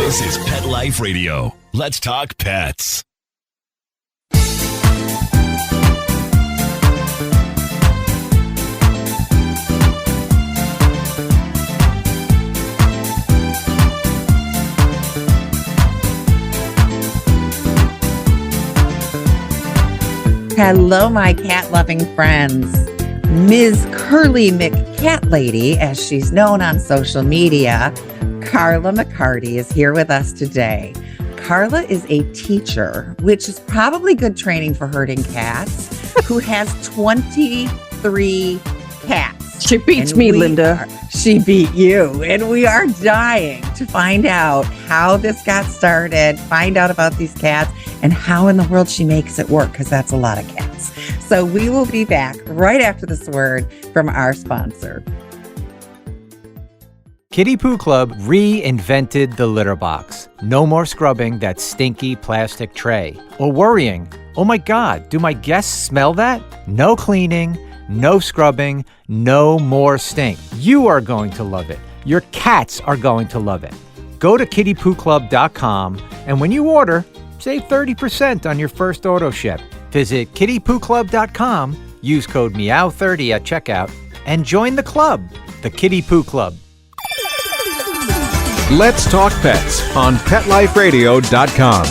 This is Pet Life Radio. Let's talk pets. Hello, my cat-loving friends. Ms. Curly McCatlady, as she's known on social media, Carla McCarty is here with us today. Carla is a teacher, which is probably good training for herding cats, who has 23 cats. She beats me, Linda. She beat you. And we are dying to find out how this got started, find out about these cats, and how in the world she makes it work, because that's a lot of cats. So we will be back right after this word from our sponsor. Kitty Poo Club reinvented the litter box. No more scrubbing that stinky plastic tray. Or worrying, oh my God, do my guests smell that? No cleaning, no scrubbing, no more stink. You are going to love it. Your cats are going to love it. Go to kittypooclub.com, and when you order, save 30% on your first auto ship. Visit kittypooclub.com, use code MEOW30 at checkout, and join the club, the Kitty Poo Club. Let's Talk Pets on PetLifeRadio.com.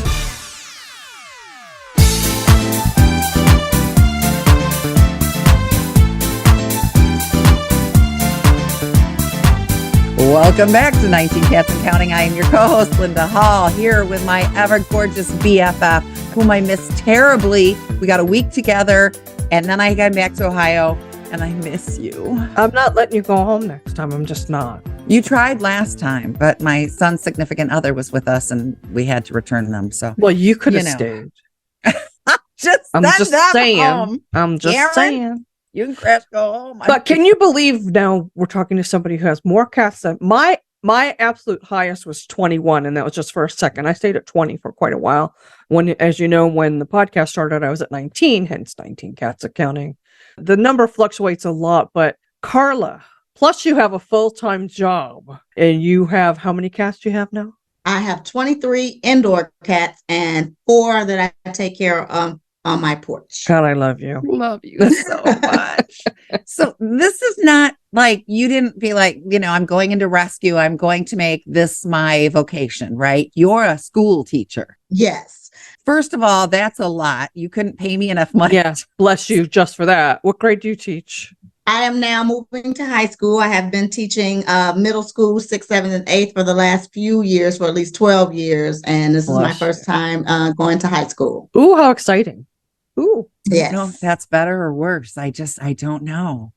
Welcome back to 19 Cats and Counting. I am your co-host, Linda Hall, here with my ever-gorgeous BFF, whom I miss terribly. We got a week together, and then I got back to Ohio, and I miss you. I'm not letting you go home next time. I'm just not. You tried last time, but my son's significant other was with us, and we had to return them. So, well, you could have stayed. I'm just saying. Home. I'm just Karen, saying. You can crash go home. But can you believe now we're talking to somebody who has more cats than my absolute highest was 21, and that was just for a second. I stayed at 20 for quite a while. When, as you know, when the podcast started, I was at 19, hence 19 Cats Accounting. The number fluctuates a lot, but Carla, plus you have a full-time job, and you have, how many cats do you have now? I have 23 indoor cats and 4 that I take care of on my porch. God, I love you. Love you so much. So this is not like you didn't be like, I'm going into rescue. I'm going to make this my vocation, right? You're a school teacher. Yes. First of all, that's a lot. You couldn't pay me enough money. Yeah, bless you just for that. What grade do you teach? I am now moving to high school. I have been teaching middle school, 6th, 7th, and 8th for the last few years, for at least 12 years. And this is my first time going to high school. Ooh, how exciting. Ooh. Yes. I don't know if that's better or worse. I don't know.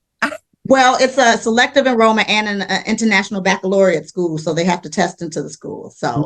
Well, it's a selective enrollment and an international baccalaureate school, so they have to test into the school. So,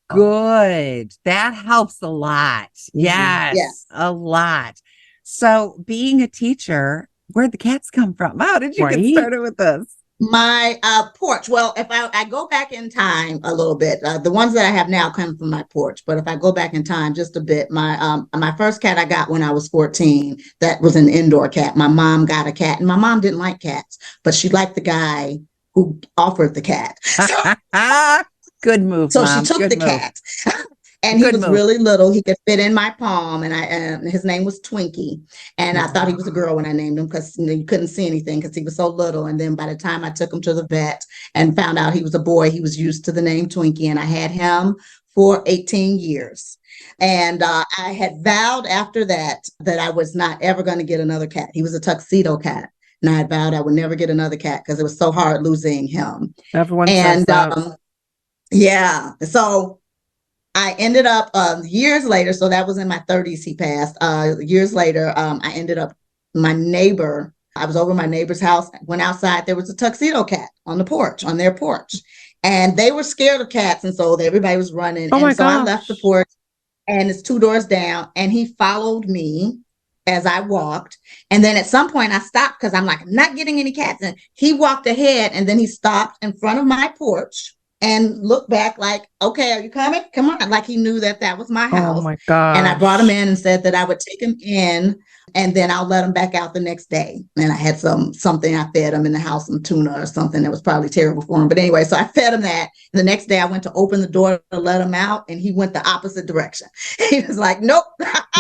good. That helps a lot. Yes, a lot. So, being a teacher, where'd the cats come from? How did you get started with this? My porch. Well, if I go back in time a little bit, the ones that I have now come from my porch. But if I go back in time just a bit, my first cat I got when I was 14, that was an indoor cat. My mom got a cat, and my mom didn't like cats, but she liked the guy who offered the cat. Good move, so Mom. She took Good the move. cat. And he was really little. He could fit in my palm, and his name was Twinkie. And I thought he was a girl when I named him, because you couldn't see anything because he was so little. And then by the time I took him to the vet and found out he was a boy, he was used to the name Twinkie, and I had him for 18 years. And I had vowed after that I was not ever going to get another cat. He was a tuxedo cat. And I had vowed I would never get another cat because it was so hard losing him. Everyone says that. Yeah. So I ended up years later, so that was in my 30s, he passed. Years later, I ended up, I was over my neighbor's house, went outside, there was a tuxedo cat on their porch. And they were scared of cats, and so everybody was running. Oh, and so I left the porch, and it's 2 doors down, and he followed me as I walked. And then at some point I stopped because I'm like, I'm not getting any cats. And he walked ahead, and then he stopped in front of my porch and looked back like, okay, are you coming? Come on. Like he knew that was my house. Oh my God. And I brought him in and said that I would take him in And then I'll let him back out the next day. And I had something I fed him in the house, some tuna or something that was probably terrible for him. But anyway, so I fed him that. And the next day I went to open the door to let him out, and he went the opposite direction. He was like, nope.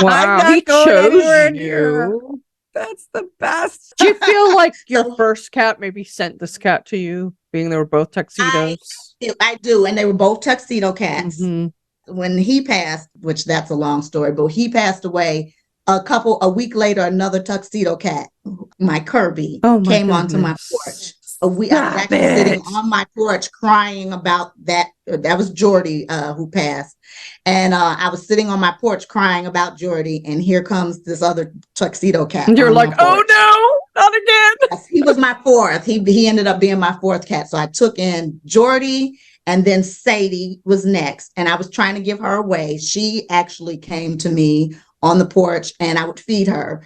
Wow, he chose you. That's the best. Do you feel like your first cat maybe sent this cat to you, being they were both tuxedos? I do. And they were both tuxedo cats. Mm-hmm. When he passed, which that's a long story, but he passed away, a week later, another tuxedo cat, my Kirby, came onto my porch. I was actually sitting on my porch crying about that. That was Jordy who passed. And I was sitting on my porch crying about Jordy, and here comes this other tuxedo cat. And you're like, oh no, not again. Yes, he was my fourth. He ended up being my fourth cat. So I took in Jordy, and then Sadie was next. And I was trying to give her away. She actually came to me on the porch, and I would feed her.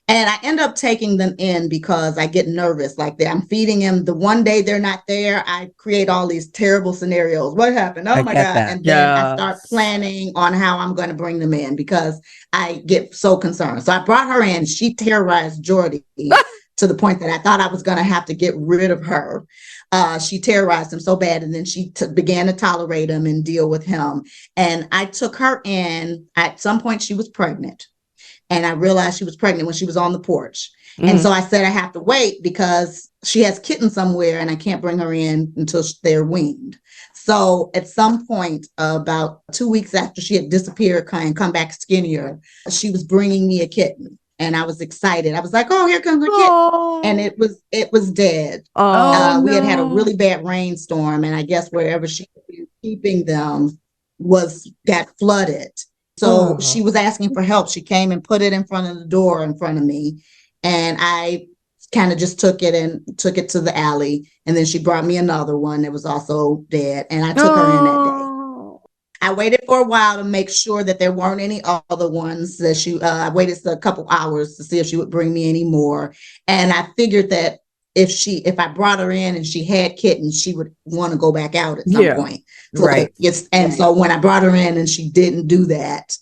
And I end up taking them in because I get nervous like that. I'm feeding them. The one day they're not there, I create all these terrible scenarios. What happened? Oh my God. That. And then I start planning on how I'm going to bring them in because I get so concerned. So I brought her in. She terrorized Jordy to the point that I thought I was going to have to get rid of her. She terrorized him so bad, and then she began to tolerate him and deal with him. And I took her in. At some point, she was pregnant. And I realized she was pregnant when she was on the porch. And so I said, I have to wait because she has kittens somewhere and I can't bring her in until they're weaned. So at some point, about 2 weeks after she had disappeared and come back skinnier, she was bringing me a kitten. And I was excited. I was like, oh, here comes the kitten. And it was dead. We had a really bad rainstorm. And I guess wherever she was keeping them got flooded. So she was asking for help. She came and put it in front of the door in front of me. And I kind of just took it to the alley. And then she brought me another one that was also dead. And I took her in that day. I waited for a while to make sure that there weren't any other ones that I waited a couple hours to see if she would bring me any more. And I figured that if I brought her in and she had kittens, she would want to go back out at some point. So right. So when I brought her in and she didn't do that,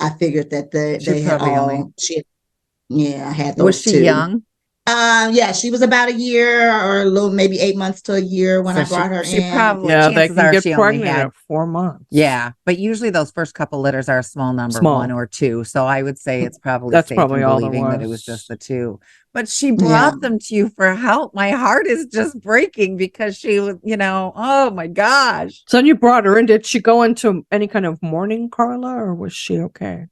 I figured that they had all. I had those. Was she two. young? Yeah, she was about a year or a little, maybe 8 months to a year when I brought her in. She probably, they can get pregnant at 4 months. Yeah, but usually those first couple litters are a small number, 1 or 2. So I would say it's probably that's safe probably in all believing there that it was. was just the 2. But she brought them to you for help. My heart is just breaking because she was, oh my gosh. So you brought her in. Did she go into any kind of mourning, Carla, or was she okay?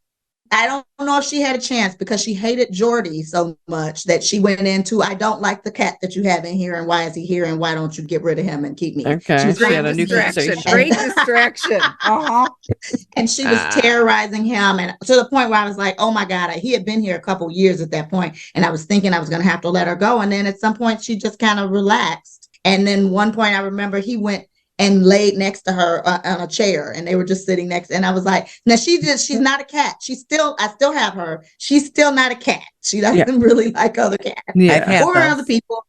I don't know if she had a chance because she hated Jordy so much that she went into, I don't like the cat that you have in here, and why is he here, and why don't you get rid of him and keep me? Okay, she had a new sensation. Great distraction. And she was terrorizing him, and to the point where I was like, oh my God, he had been here a couple years at that point, and I was thinking I was going to have to let her go. And then at some point she just kind of relaxed. And then one point I remember he went and laid next to her on a chair, and they were just sitting next. And I was like, now she's not a cat. I still have her. She's still not a cat. She doesn't really like other cats or other people.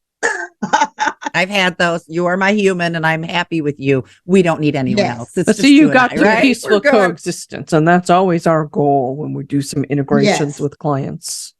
I've had those. You are my human and I'm happy with you. We don't need anyone else. It's so you got to peaceful coexistence. And that's always our goal when we do some integrations with clients.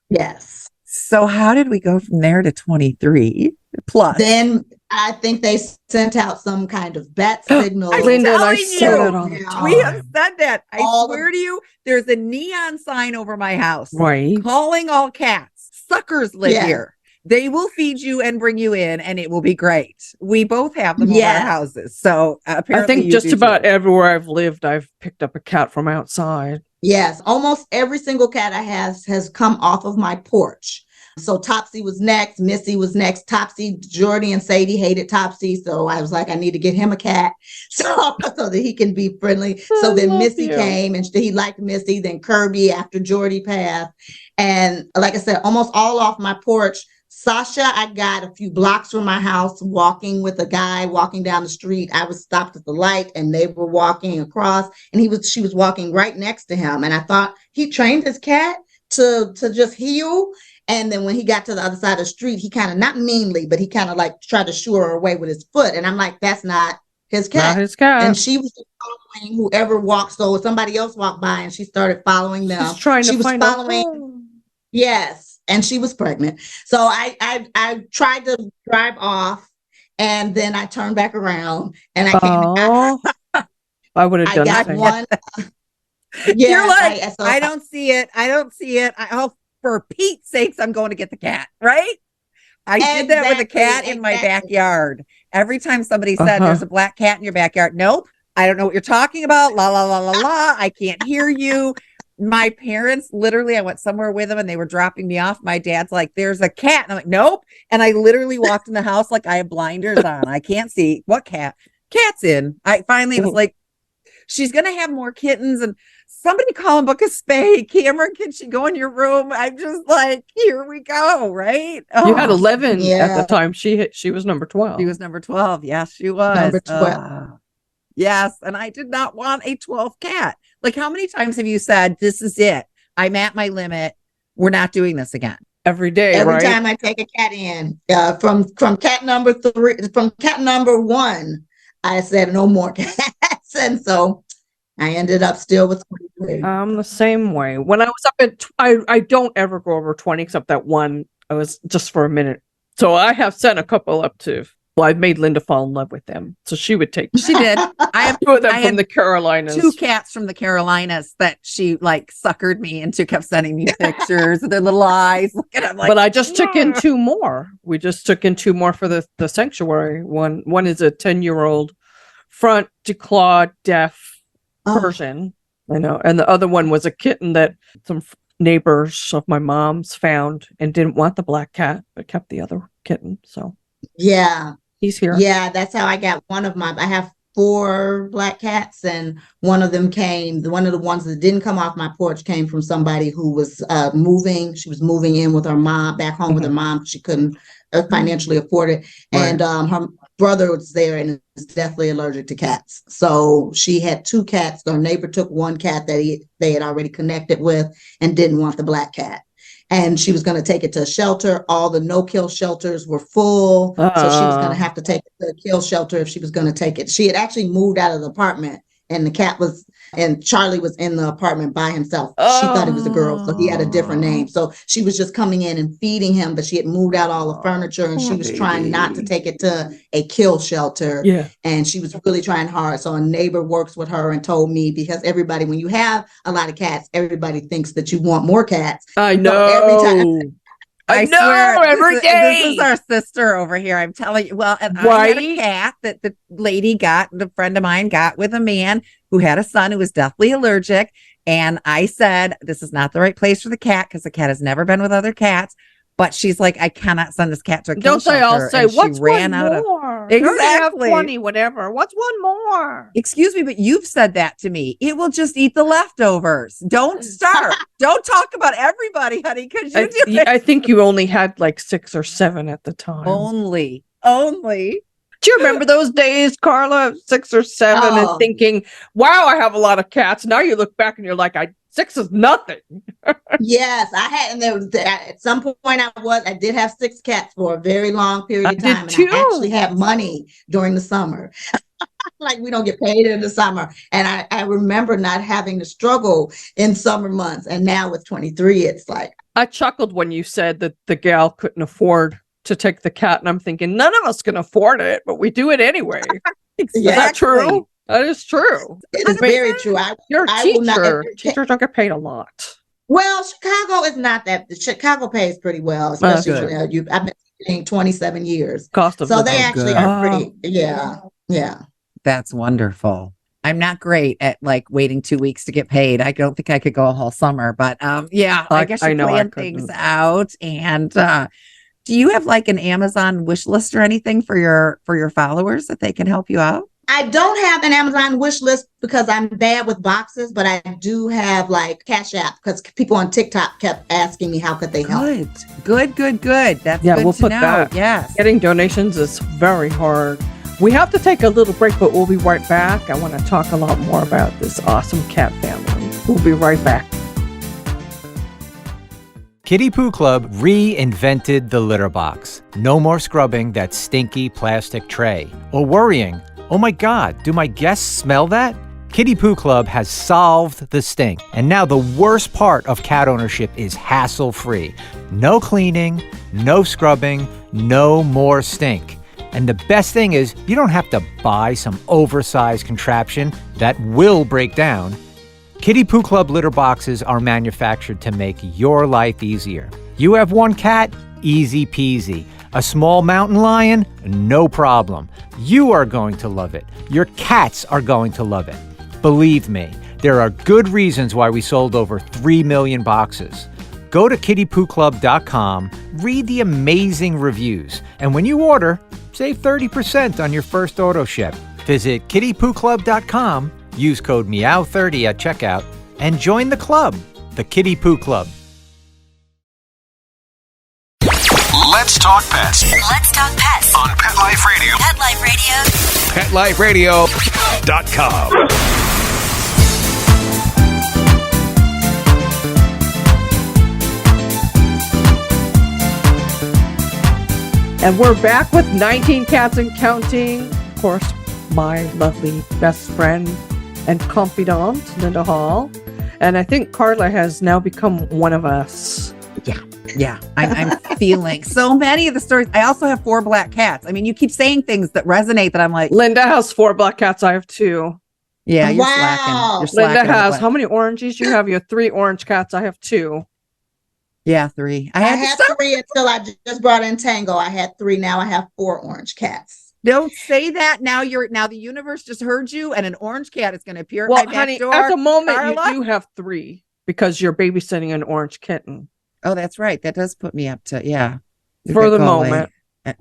Yes. So how did we go from there to 23 plus? Then I think they sent out some kind of bat signal. Linda and I said it on the time. We have said that. I swear to you, there's a neon sign over my house. Right. Calling all cats. Suckers live here. They will feed you and bring you in, and it will be great. We both have them over our houses. So apparently I think just about everywhere I've lived, I've picked up a cat from outside. Yes, almost every single cat I have has come off of my porch. So Topsy was next, Missy was next. Topsy, Jordy, and Sadie hated Topsy, so I was like, I need to get him a cat so that he can be friendly. So then Missy came, and he liked Missy. Then Kirby after Jordy passed, and like I said, almost all off my porch. Sasha, I got a few blocks from my house, walking with a guy walking down the street. I was stopped at the light, and they were walking across, and she was walking right next to him. And I thought he trained his cat to just heel. And then when he got to the other side of the street, he kind of, not meanly, but he kind of like tried to shoo her away with his foot. And I'm like, that's not his cat. Not his cat. And she was following whoever walked. So somebody else walked by and she started following them. She's trying to find following. Yes, and she was pregnant. So I tried to drive off, and then I turned back around, and I came. Oh, I would have I done the got same. one. You're like, Yes, I don't see it. I don't see it. Oh, for Pete's sakes, I'm going to get the cat, right? I did that with a cat in my backyard. Every time somebody said there's a black cat in your backyard, nope, I don't know what you're talking about. La, la, la, la, la. I can't hear you. My parents, literally, I went somewhere with them and they were dropping me off. My dad's like, there's a cat. And I'm like, nope. And I literally walked in the house like I have blinders on. I can't see. What cat? Cat's in. I finally was like, she's going to have more kittens. And somebody call and book a spay. Cameron, can she go in your room? I'm just like, here we go, right? You had 11 Yeah. at the time. She was number 12. She was number 12. Yes, she was. Number 12. Yes. And I did not want a 12th cat. Like, how many times have you said, this is it? I'm at my limit. We're not doing this again. Every day, Every right? time I take a cat in, from cat number 3, from cat number 1, I said no more cats, and so I ended up still with 23. I'm the same way. When I was up at, I don't ever go over 20, except that one. I was just for a minute. So I have sent a couple up to. Well, I've made Linda fall in love with them, so she would take. She did. I have two of them I from had the Carolinas. 2 cats from the Carolinas that she like suckered me into, kept sending me pictures of their little eyes. And I'm like, But I just took in 2 more. We just took in 2 more for the sanctuary. One is a 10-year-old front declawed deaf Persian. I know. And the other one was a kitten that some neighbors of my mom's found and didn't want the black cat, but kept the other kitten. So Yeah. he's here. Yeah, that's how I got I have 4 black cats, and one of them one of the ones that didn't come off my porch came from somebody who was moving. She was moving in with her mom, back home with her mom. She couldn't financially afford it. Right. And her brother was there and is deathly allergic to cats. So she had 2 cats. Her neighbor took 1 cat that they had already connected with and didn't want the black cat. And she was going to take it to a shelter. All the no-kill shelters were full. So she was going to have to take it to a kill shelter if she was going to take it. She had actually moved out of the apartment, and Charlie was in the apartment by himself. She thought it was a girl, so he had a different name. So she was just coming in and feeding him, but she had moved out all the furniture, and she was trying not to take it to a kill shelter. Yeah. And she was really trying hard. So a neighbor works with her and told me, because everybody, when you have a lot of cats, everybody thinks that you want more cats. I know. So every time I know, swear, every day. This is our sister over here. I'm telling you. Well, and I had a Right? cat that the lady got, the friend of mine got with a man who had a son who was deathly allergic. And I said, this is not the right place for the cat because the cat has never been with other cats. But she's like, I cannot send this cat to a kill Don't they all shelter. say, And she what's ran one out of. more? Exactly. 20, whatever. What's one more? Excuse me, but you've said that to me. It will just eat the leftovers. Don't start. Don't talk about everybody, honey, because you do it. I think you only had like 6 or 7 at the time. Only. Do you remember those days, Carla? 6 or 7 Oh. and thinking, wow, I have a lot of cats. Now you look back and you're like, 6 is nothing. Yes, I had, and there was at some point I did have 6 cats for a very long period I of did time, and too. I actually had money during the summer. Like, we don't get paid in the summer, and I remember not having to struggle in summer months. And now with 23, it's like, I chuckled when you said that the gal couldn't afford to take the cat, and I'm thinking none of us can afford it, but we do it anyway. Is that true? That is true. it is very true. You're a I will not- teacher. Teachers don't get paid a lot. Well, Chicago is not that. Chicago pays pretty well, especially good. I've been teaching 27 years, Cost of so living. they actually good. are pretty. Yeah. That's wonderful. I'm not great at like waiting 2 weeks to get paid. I don't think I could go a whole summer, but yeah, I guess you know I plan couldn't. things out. And do you have like an Amazon wish list or anything for your followers that they can help you out? I don't have an Amazon wish list because I'm bad with boxes, but I do have like Cash App because people on TikTok kept asking me how could they help. Good. That's Yeah, good we'll to put know. that. Yes. Getting donations is very hard. We have to take a little break, but we'll be right back. I want to talk a lot more about this awesome cat family. We'll be right back. Kitty Poo Club reinvented the litter box. No more scrubbing that stinky plastic tray or worrying, oh my God, do my guests smell that? Kitty Poo Club has solved the stink. And now the worst part of cat ownership is hassle-free. No cleaning, no scrubbing, no more stink. And the best thing is, you don't have to buy some oversized contraption that will break down. Kitty Poo Club litter boxes are manufactured to make your life easier. You have one cat? Easy peasy. A small mountain lion? No problem. You are going to love it. Your cats are going to love it. Believe me, there are good reasons why we sold over 3 million boxes. Go to kittypooclub.com, read the amazing reviews, and when you order, save 30% on your first auto ship. Visit kittypooclub.com, use code MEOW30 at checkout, and join the club, the Kitty Poo Club. Let's talk pets Let's talk pets on Pet Life Radio. Pet Life Radio. PetLifeRadio.com. And we're back with 19 Cats and Counting. Of course, my lovely best friend and confidant, Linda Hall. And I think Carla has now become one of us. Yeah, I'm feeling so many of the stories. I also have 4 black cats. I mean, you keep saying things that resonate that I'm like, Linda has 4 black cats. I have 2. yeah, you're Wow. slacking. You're Linda slacking on the has, black- how many oranges you have? You have 3 orange cats. I have 2. Yeah, 3. I had 3 until I just brought in Tango. I had 3. Now I have 4 orange cats. Don't say that. Now the universe just heard you, and an orange cat is going to appear at Well, my back honey, door. at the moment Carla? you do have 3 because you're babysitting an orange kitten. Oh, that's right. That does put me up to For the Galway. moment.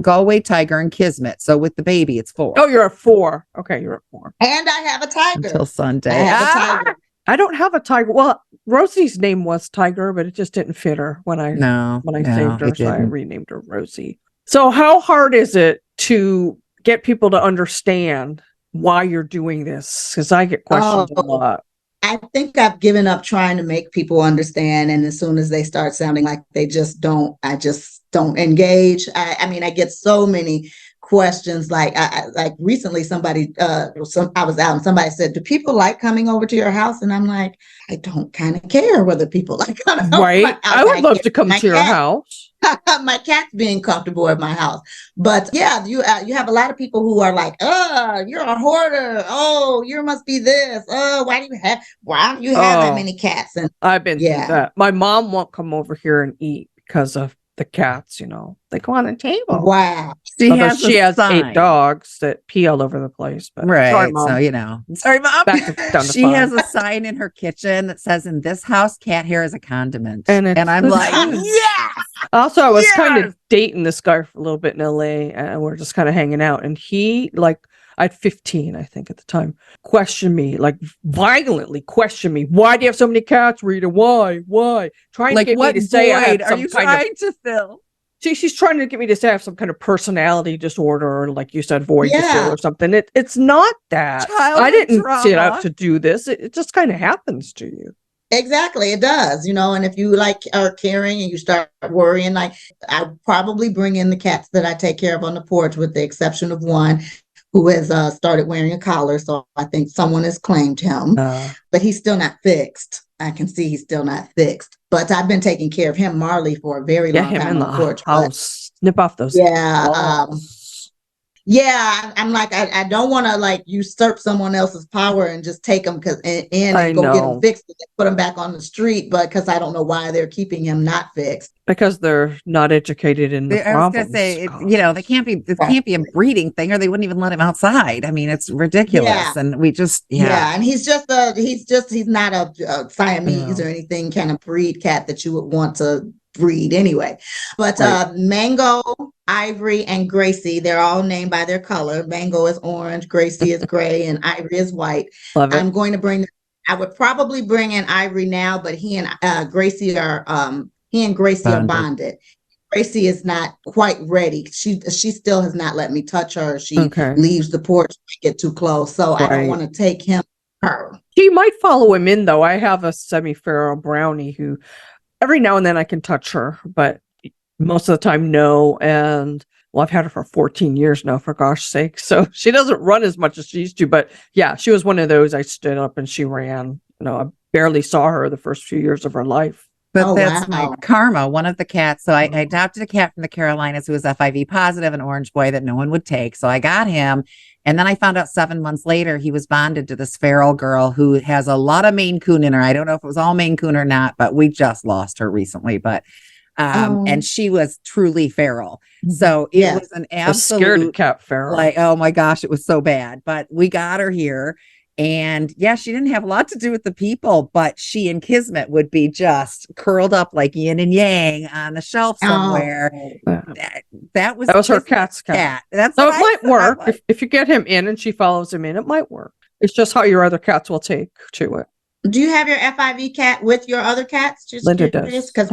Galway, Tiger, and Kismet. So with the baby, it's 4 Oh, you're at 4. Okay, you're at 4. And I have a tiger. until Sunday. I have a Ah! tiger. I don't have a tiger. Well, Rosie's name was Tiger, but it just didn't fit her when I No, saved her, it so I didn't. renamed her Rosie. So how hard is it to get people to understand why you're doing this? Because I get questions a Oh. lot. I think I've given up trying to make people understand. And as soon as they start sounding like they just don't, I just don't engage. I mean, I get so many questions. Like recently somebody, I was out and somebody said, do people like coming over to your house? And I'm like, I don't kind of care whether people like coming over Right? my house. I would love to come my to your cat- house. my cat's being comfortable at my house. But yeah, you have a lot of people who are like, oh, you're a hoarder. Oh, you must be this. Oh, why don't you have that Oh. many cats? And I've been Yeah. through that. My mom won't come over here and eat because of the cats, They go on the table. wow. She Although has, she a has sign. 8 dogs that pee all over the place. But Right. sorry, Mom. So, sorry, Mom. Back to down to She 5. has a sign in her kitchen that says, in this house, cat hair is a condiment. And it's I'm the like, truth. yes. Also, I was kind Yes! of dating this guy for a little bit in LA, and we're just kind of hanging out. And he, I had 15, I think, at the time, questioned me, violently questioned me. Why do you have so many cats, Rita? Why? Trying Like, to get what me to say I void have are some you kind trying to fill? of. She's trying to get me to say I have some kind of personality disorder, or like you said, void Yeah. disorder or something. It's not that. Childhood I didn't set trauma. out to do this. It just kind of happens to you. Exactly, it does, and if you are caring and you start worrying, I probably bring in the cats that I take care of on the porch, with the exception of one who has started wearing a collar. So I think someone has claimed him, but he's still not fixed. I can see he's still not fixed, but I've been taking care of him, Marley, for a very Get long him time in on the the porch. But house. Snip off those. yeah, balls. I'm like, I don't want to usurp someone else's power and just take them and I go get know. them fixed and then put them back on the street, but because I don't know why they're keeping him not fixed. Because they're not educated in the I was going problems. to say, they can't be, it can't be a breeding thing, or they wouldn't even let him outside. I mean, it's ridiculous. Yeah. And we just, Yeah, and he's not a Siamese Yeah. or anything kind of breed cat that you would want to breed anyway. But Right. Mango, Ivory, and Gracie, they're all named by their color. Mango is orange, Gracie is gray, and Ivory is white. Love it. I'm going to I would probably bring in Ivory now, but he and Gracie are bonded. Gracie is not quite ready. She still has not let me touch her. She Okay. leaves the porch, get too close. So I Right. don't want to take her. She might follow him in, though. I have a semi-feral brownie who every now and then I can touch her, but most of the time, no. And Well, I've had her for 14 years now, for gosh sake. So she doesn't run as much as she used to. But yeah, she was one of those. I stood up and she ran. I barely saw her the first few years of her life. But that's my Karma, one of the cats. So I adopted a cat from the Carolinas who was FIV positive, an orange boy that no one would take. So I got him. And then I found out 7 months later, he was bonded to this feral girl who has a lot of Maine Coon in her. I don't know if it was all Maine Coon or not, but we just lost her recently. But and she was truly feral. So it was an absolute scared cat feral. Like, oh my gosh, it was so bad. But we got her here. And yeah, she didn't have a lot to do with the people, but she and Kismet would be just curled up like yin and yang on the shelf somewhere. That was her cat's cat. That's so it might work if you get him in and she follows him in. It might work. It's just how your other cats will take to it. Do you have your FIV cat with your other cats? Just Linda does. Because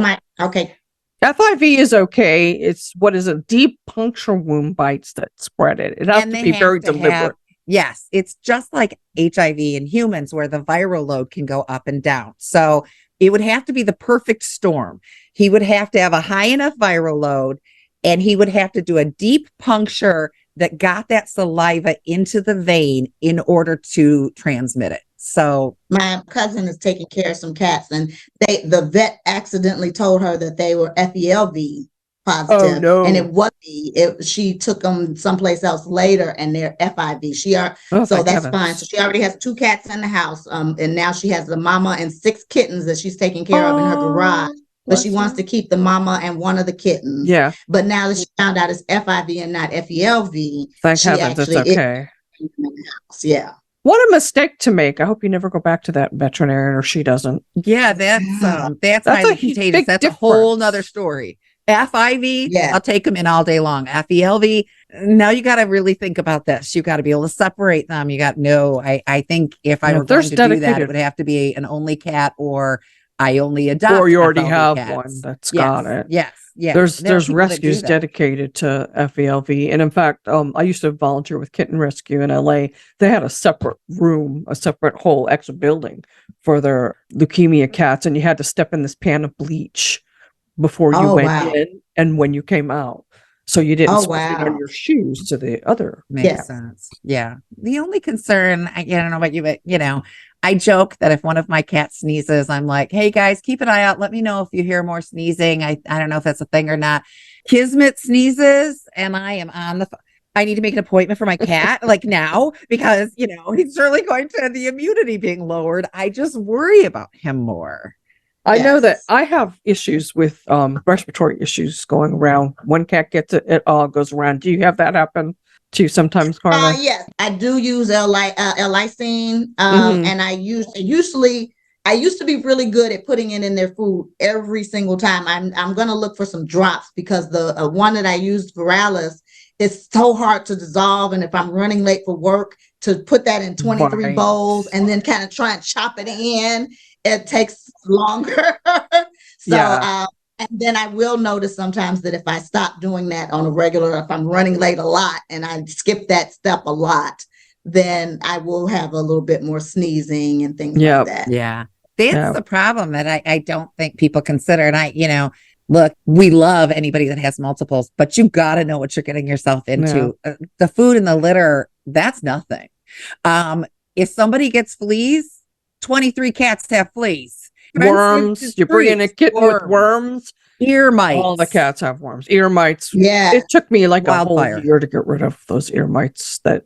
FIV is okay. It's what is a deep puncture wound bites that spread it. It has to be very deliberate. Yes, it's just like HIV in humans where the viral load can go up and down. So it would have to be the perfect storm. He would have to have a high enough viral load and he would have to do a deep puncture that got that saliva into the vein in order to transmit it. So my cousin is taking care of some cats and the vet accidentally told her that they were FELV positive. Oh, no. And it wasn't. She took them someplace else later and they're FIV. So that's fine. So she already has 2 cats in the house. And now she has the mama and 6 kittens that she's taking care of in her garage. But she wants to keep the mama and one of the kittens. Yeah. But now that she found out it's FIV and not FELV, thank heavens it's okay. Yeah. What a mistake to make. I hope you never go back to that veterinarian or she doesn't. Yeah, that's highly contagious. That's a whole nother story. FIV, I'll take them in all day long. FELV, now you got to really think about this. You got to be able to separate them. I think if I were going to do that, it would have to be an only cat or I only adopt. Or you already FLV have cats. one that's got it. Yes. There's rescues dedicated to FELV. And in fact, I used to volunteer with Kitten Rescue in LA. They had a separate room, a separate whole extra building for their leukemia cats. And you had to step in this pan of bleach before you went in and when you came out. So you didn't spray on your shoes to the other. Makes sense. Yeah. The only concern, I don't know about you, but I joke that if one of my cats sneezes, I'm like, hey guys, keep an eye out. Let me know if you hear more sneezing. I don't know if that's a thing or not. Kismet sneezes and I am on the phone. I need to make an appointment for my cat like now because, he's certainly going to the immunity being lowered. I just worry about him more. I know that I have issues with respiratory issues going around. One cat gets it, it all goes around. Do you have that happen to you sometimes, Karla? Yes, I do use L-lysine, and I used to be really good at putting it in their food every single time. I'm going to look for some drops because the one that I used, Viralis, it's so hard to dissolve, and if I'm running late for work, to put that in 23 bowls and then kind of try and chop it in. It takes longer. And then I will notice sometimes that if I stop doing that on a regular, if I'm running late a lot and I skip that step a lot, then I will have a little bit more sneezing and things like that. Yeah. That's the problem that I don't think people consider. And look, we love anybody that has multiples, but you got to know what you're getting yourself into. The food and the litter, that's nothing. If somebody gets fleas, 23 cats have fleas. Worms. You bring in a kitten with worms. Ear mites. All the cats have worms. Ear mites. Yeah. It took me like a whole year to get rid of those ear mites that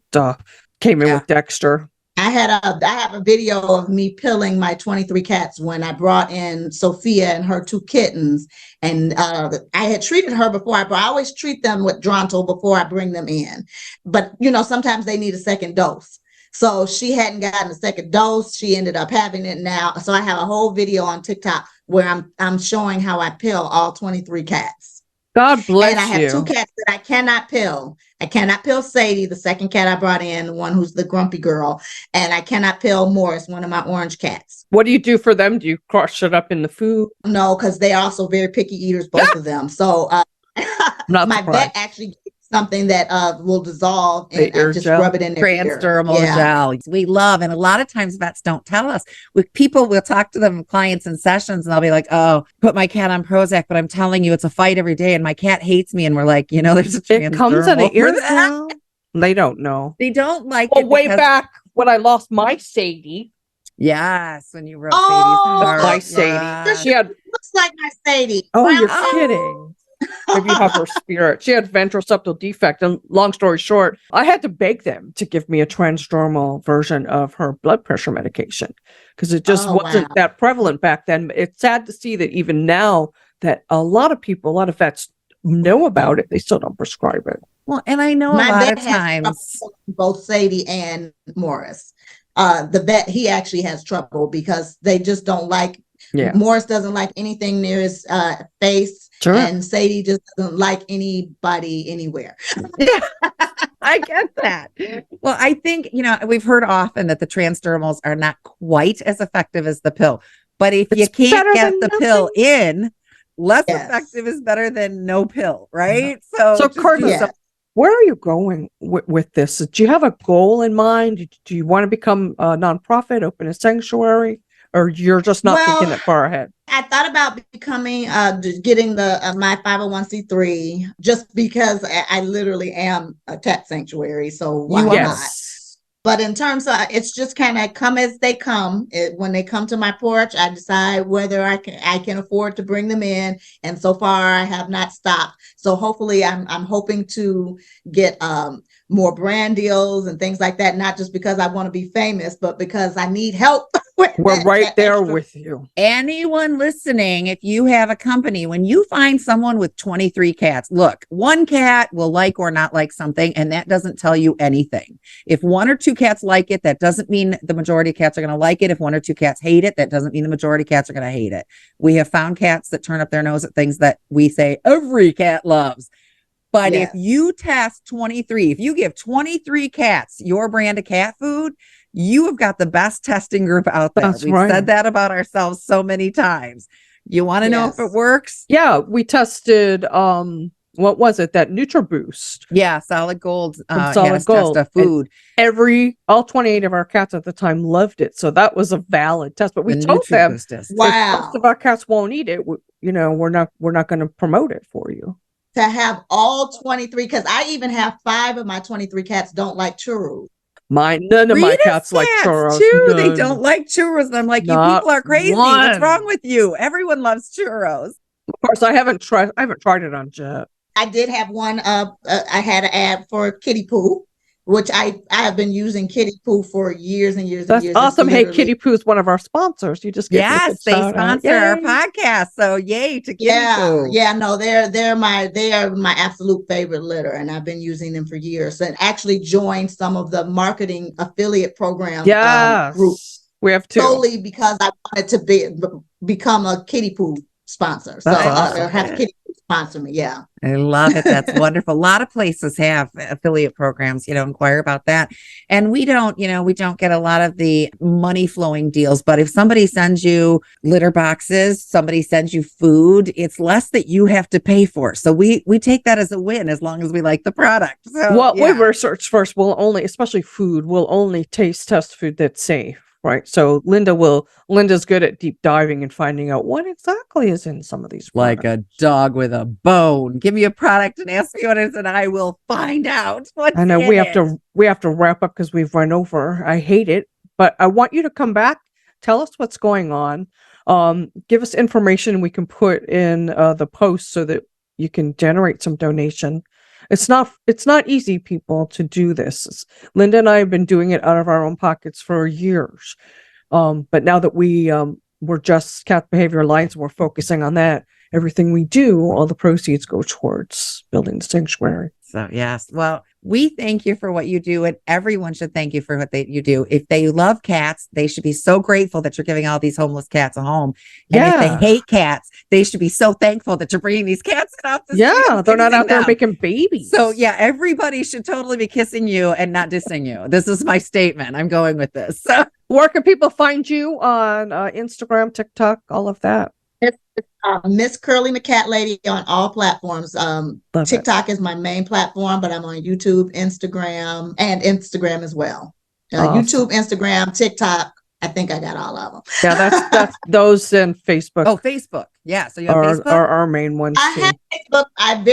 came in with Dexter. I have a video of me pilling my 23 cats when I brought in Sophia and her 2 kittens. And I had treated her before. I always treat them with Dronto before I bring them in. But, sometimes they need a second dose. So she hadn't gotten a second dose. She ended up having it now. So I have a whole video on TikTok where I'm showing how I pill all 23 cats. God bless you. And I have 2 cats that I cannot pill. I cannot pill Sadie, the second cat I brought in, the one who's the grumpy girl. And I cannot pill Morris, one of my orange cats. What do you do for them? Do you crush it up in the food? No, because they're also very picky eaters, both of them. So my vet actually something that will dissolve and The ear just gel? rub it in their ear. Transdermal gel. We love, and a lot of times vets don't tell us. We'll talk to them, clients in sessions, and they'll be like, "Oh, put my cat on Prozac, but I'm telling you, it's a fight every day, and my cat hates me." And we're like, there's a It comes in an transdermal for ear that. gel. They don't know. They don't like Well, it way because- back when I lost my Sadie, Yes, when you wrote Oh, Sadie's my heart. Sadie. Yes. She had. Looks like my Sadie. Oh, Brown you're color. kidding. Maybe you have her spirit. She had ventroseptal defect, and long story short, I had to beg them to give me a transdermal version of her blood pressure medication because it just wasn't wow. that prevalent back then. It's sad to see that even now that a lot of vets know about it, they still don't prescribe it. Well, and I know My a lot vet of has times. trouble with both Sadie and Morris. The vet, he actually has trouble because they just don't like. Yeah. Morris doesn't like anything near his face, Sure. and Sadie just doesn't like anybody anywhere. I get that. Well, I think, we've heard often that the transdermals are not quite as effective as the pill. But if you It's can't better get than the nothing. pill in, less Yes. effective is better than no pill, right? So, So, just Carla, do Yeah. some- where are you going with this? Do you have a goal in mind? Do you want to become a nonprofit, open a sanctuary, or you're just not thinking Well, that far ahead? I thought about becoming, getting the my 501c3 just because I literally am a cat sanctuary. So why not? Yes. But in terms of, it's just kind of come as they come. When they come to my porch, I decide whether I can afford to bring them in. And so far, I have not stopped. So hopefully, I'm hoping to get more brand deals and things like that. Not just because I want to be famous, but because I need help. We're right there extra. with you. anyone listening, if you have a company, when you find someone with 23 cats, look, one cat will like or not like something, and that doesn't tell you anything. If one or two cats like it, that doesn't mean the majority of cats are going to like it. If one or two cats hate it, that doesn't mean the majority of cats are going to hate it. We have found cats that turn up their nose at things that we say every cat loves. But Yes. if you test 23, if you give 23 cats your brand of cat food, you have got the best testing group out there. That's We've right. said that about ourselves so many times. You want to know if Yes. it works? Yeah, we tested what was it? That NutriBoost. Yeah, Solid Gold From Solid has Gold. test of food. All 28 of our cats at the time loved it. So that was a valid test. But we The told them NutriBoost is. if Wow. most of our cats won't eat it, we're not going to promote it for you. To have all 23, because I even have 5 of my 23 cats don't like churros. None of my Rita's cats like churros. too. They None. don't like churros. And I'm like, you Not people are crazy. What's one. wrong with you? Everyone loves churros. Of course, I haven't tried it on Jet. I did have one. I had an ad for Kitty Poo, which I have been using Kitty Poo for years and years and That's years. awesome. It's Hey, literally- Kitty Poo's one of our sponsors. You just give them a Yes, good they shout out. sponsor our Yay. podcast. So yay to Kitty Yeah, Poo. yeah, no, they are my absolute favorite litter, and I've been using them for years. And actually joined some of the marketing affiliate program Yes. groups We have two. solely because I wanted to become a Kitty Poo sponsor. So That's awesome. or have Kitty Poo sponsor me. Yeah. I love it. That's wonderful. A lot of places have affiliate programs, inquire about that. And we don't get a lot of the money flowing deals, but if somebody sends you litter boxes, somebody sends you food, it's less that you have to pay for. So we take that as a win as long as we like the product. So What yeah. we research first, especially food, will only test food that's safe, right? So Linda's good at deep diving and finding out what exactly is in some of these like products. a dog with a bone. Give me a product and ask me what it is, and I will find out what's I know in we have it. to wrap up because we've run over. I hate it, but I want you to come back, tell us what's going on, give us information we can put in the post so that you can generate some donation. It's not easy, people, to do this. Linda and I have been doing it out of our own pockets for years, but now that we're just Cat Behavior Alliance, we're focusing on that. Everything we do, all the proceeds go towards building the sanctuary. So yes, well, we thank you for what you do, and everyone should thank you for what you do. If they love cats, they should be so grateful that you're giving all these homeless cats a home. And if Yeah. they hate cats, they should be so thankful that you're bringing these cats off the street Yeah, and they're not fixing out there them. making babies. So yeah, everybody should totally be kissing you and not dissing you. This is my statement. I'm going with this. So where can people find you on Instagram, TikTok, all of that? Miss Curly McCat Lady on all platforms. Love TikTok is my main platform, but I'm on YouTube, Instagram, and Instagram as well. Awesome. YouTube, Instagram, TikTok. I think I got all of them. Yeah, that's those and Facebook. Oh, Facebook. Yeah. So you have are Facebook? our main ones I too. have Facebook. I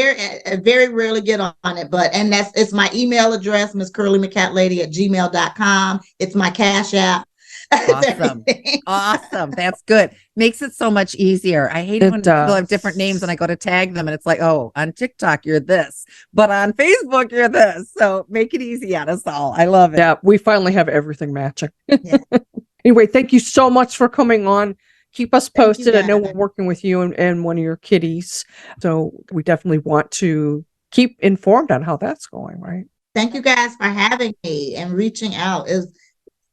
very rarely get on it, but it's my email address, MissCurlyMcCatLady@gmail.com. It's my Cash App. Awesome. Awesome. That's good. Makes it so much easier. I hate It when people does. have different names and I go to tag them and it's like, oh, on TikTok, you're this, but on Facebook, you're this. So make it easy on us all. I love it. Yeah, we finally have everything matching. Yeah. Anyway, thank you so much for coming on. Keep us Thank you, posted. I know guys. we're working with you and one of your kitties. So we definitely want to keep informed on how that's going, right? Thank you guys for having me and reaching out. It's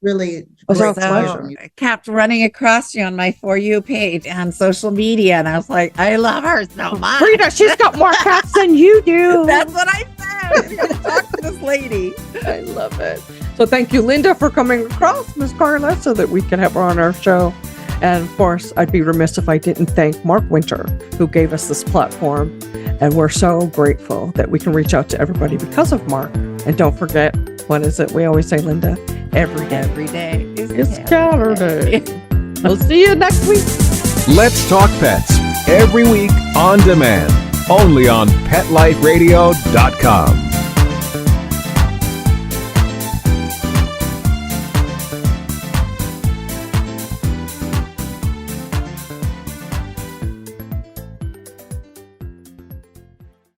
really was our great to hear pleasure. from you. I kept running across you on my For You page on social media. And I was like, I love her so much. Frida, she's got more cats than you do. That's what I said. You gotta talk to this lady. I love it. So thank you, Linda, for coming across, Miss Carla, so that we can have her on our show. And of course, I'd be remiss if I didn't thank Mark Winter, who gave us this platform. And we're so grateful that we can reach out to everybody because of Mark. And don't forget, what is it we always say, Linda? Every day Every day is is Saturday. We'll see you next week. Let's Talk Pets every week on demand, only on PetLifeRadio.com.